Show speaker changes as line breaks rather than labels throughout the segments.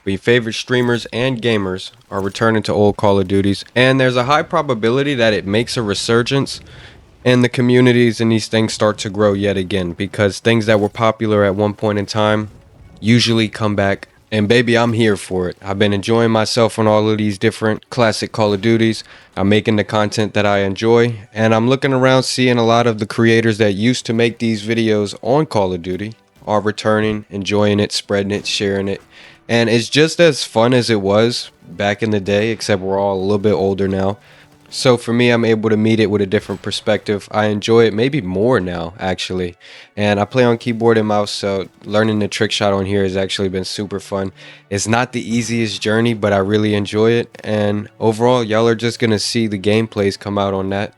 but your favorite streamers and gamers are returning to old Call of Duties, and there's a high probability that it makes a resurgence and the communities and these things start to grow yet again, because things that were popular at one point in time usually come back. And baby, I'm here for it. I've been enjoying myself on all of these different classic Call of Duties. I'm making the content that I enjoy, and I'm looking around seeing a lot of the creators that used to make these videos on Call of Duty are returning, enjoying it, spreading it, sharing it. And it's just as fun as it was back in the day, except we're all a little bit older now. So for me, I'm able to meet it with a different perspective. I enjoy it maybe more now, actually. And I play on keyboard and mouse, so learning the trick shot on here has actually been super fun. It's not the easiest journey, but I really enjoy it. And overall, y'all are just going to see the gameplays come out on that.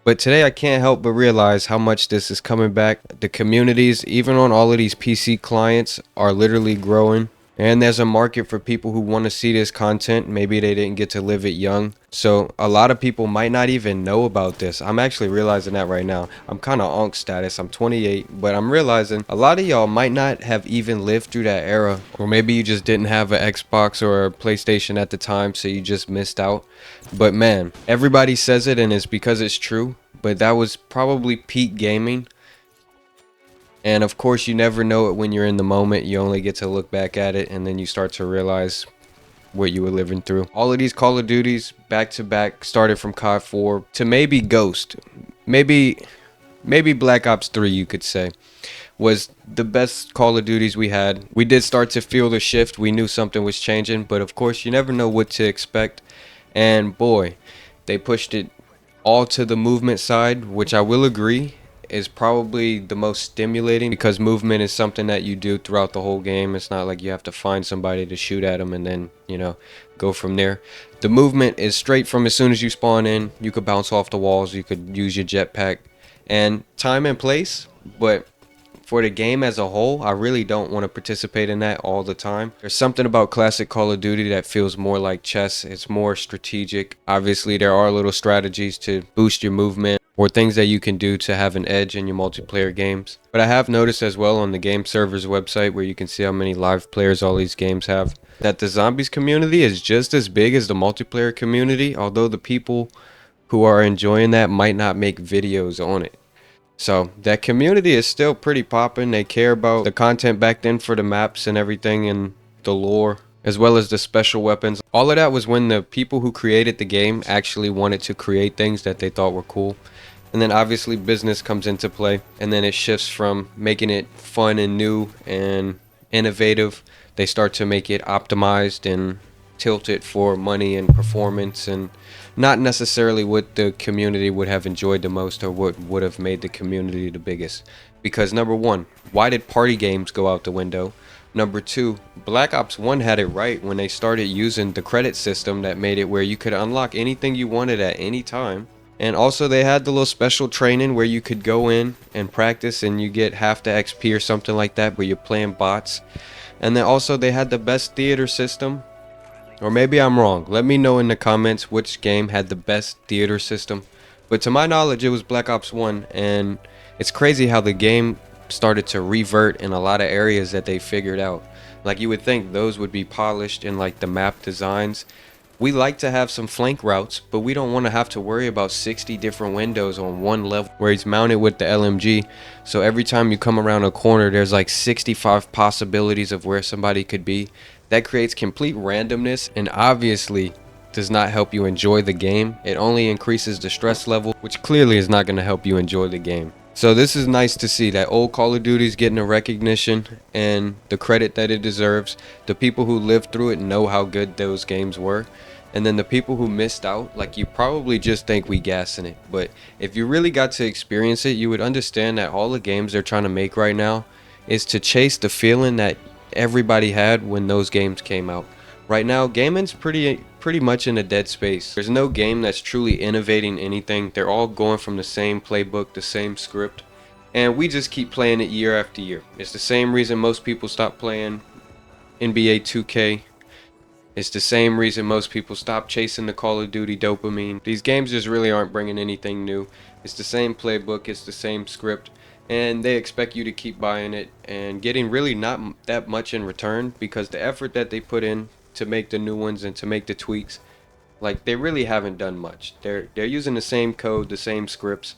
But today I can't help but realize how much this is coming back. The communities, even on all of these PC clients, are literally growing. And there's a market for people who want to see this content. Maybe they didn't get to live it young. So a lot of people might not even know about this. I'm actually realizing that right now. I'm kind of onk status. I'm 28, but I'm realizing a lot of y'all might not have even lived through that era. Or maybe you just didn't have an Xbox or a PlayStation at the time, so you just missed out. But man, everybody says it and it's because it's true. But that was probably peak gaming. And of course, you never know it when you're in the moment. You only get to look back at it and then you start to realize what you were living through. All of these Call of Duties back to back started from COD 4 to maybe Ghost. Maybe Black Ops 3, you could say, was the best Call of Duties we had. We did start to feel the shift. We knew something was changing, but of course, you never know what to expect. And boy, they pushed it all to the movement side, which I will agree is probably the most stimulating, because movement is something that you do throughout the whole game. It's not like you have to find somebody to shoot at them and then, you know, go from there. The movement is straight from as soon as you spawn in. You could bounce off the walls, you could use your jetpack, and time and place. But for the game as a whole, I really don't want to participate in that all the time. There's something about classic Call of Duty that feels more like chess. It's more strategic. Obviously, there are little strategies to boost your movement or things that you can do to have an edge in your multiplayer games. But I have noticed as well on the game server's website, where you can see how many live players all these games have, that the zombies community is just as big as the multiplayer community, although the people who are enjoying that might not make videos on it. So that community is still pretty poppin'. They care about the content back then for the maps and everything and the lore, as well as the special weapons. All of that was when the people who created the game actually wanted to create things that they thought were cool. And then obviously business comes into play, and then it shifts from making it fun and new and innovative. They start to make it optimized and tilt it for money and performance, and not necessarily what the community would have enjoyed the most or what would have made the community the biggest. Because number one, why did party games go out the window? Number two, Black Ops 1 had it right when they started using the credit system that made it where you could unlock anything you wanted at any time. And also they had the little special training where you could go in and practice and you get half the XP or something like that, where you're playing bots. And then also they had the best theater system. Or maybe I'm wrong. Let me know in the comments which game had the best theater system. But to my knowledge, it was Black Ops 1. And it's crazy how the game started to revert in a lot of areas that they figured out. Like, you would think those would be polished in like the map designs. We like to have some flank routes, but we don't want to have to worry about 60 different windows on one level where he's mounted with the LMG. So every time you come around a corner, there's like 65 possibilities of where somebody could be. That creates complete randomness and obviously does not help you enjoy the game. It only increases the stress level, which clearly is not going to help you enjoy the game. So this is nice to see that old Call of Duty is getting the recognition and the credit that it deserves. The people who lived through it know how good those games were. And then the people who missed out, like, you probably just think we gassing it. But if you really got to experience it, you would understand that all the games they're trying to make right now is to chase the feeling that everybody had when those games came out. Right now, gaming's pretty much in a dead space. There's no game that's truly innovating anything. They're all going from the same playbook, the same script, and we just keep playing it year after year. It's the same reason most people stop playing NBA 2K. It's the same reason most people stop chasing the Call of Duty dopamine. These games just really aren't bringing anything new. It's the same playbook, it's the same script, and they expect you to keep buying it and getting really not that much in return, because the effort that they put in to make the new ones and to make the tweaks, like they really haven't done much. They're using the same code, the same scripts,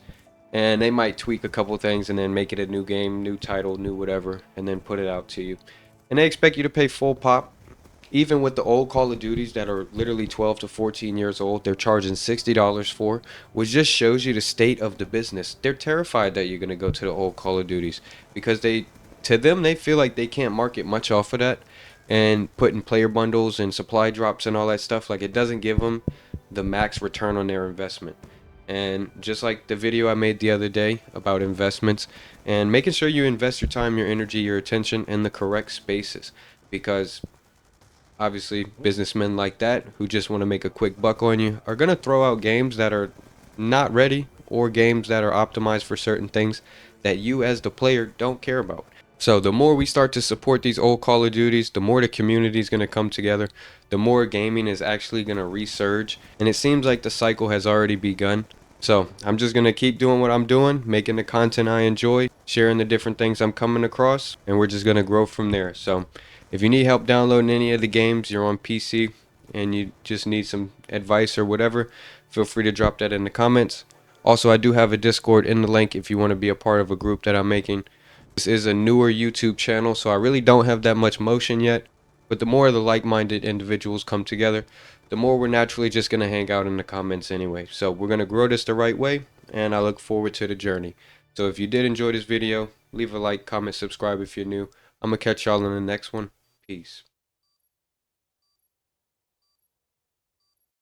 and they might tweak a couple things and then make it a new game, new title, new whatever, and then put it out to you. And they expect you to pay full pop. Even with the old Call of Duties that are literally 12 to 14 years old, they're charging $60 for, which just shows you the state of the business. They're terrified that you're going to go to the old Call of Duties, because to them, they feel like they can't market much off of that, and putting player bundles and supply drops and all that stuff, like it doesn't give them the max return on their investment. And just like the video I made the other day about investments and making sure you invest your time, your energy, your attention in the correct spaces, because obviously businessmen like that who just want to make a quick buck on you are going to throw out games that are not ready, or games that are optimized for certain things that you as the player don't care about. So the more we start to support these old Call of Duties, the more the community is going to come together, the more gaming is actually going to resurge, and it seems like the cycle has already begun. So I'm just going to keep doing what I'm doing, making the content I enjoy, sharing the different things I'm coming across, and we're just going to grow from there. So if you need help downloading any of the games, you're on PC and you just need some advice or whatever, feel free to drop that in the comments. Also, I do have a Discord in the link if you want to be a part of a group that I'm making. This is a newer YouTube channel, so I really don't have that much motion yet. But the more the like-minded individuals come together, the more we're naturally just going to hang out in the comments anyway. So we're going to grow this the right way, and I look forward to the journey. So if you did enjoy this video, leave a like, comment, subscribe if you're new. I'm going to catch y'all in the next one. Peace.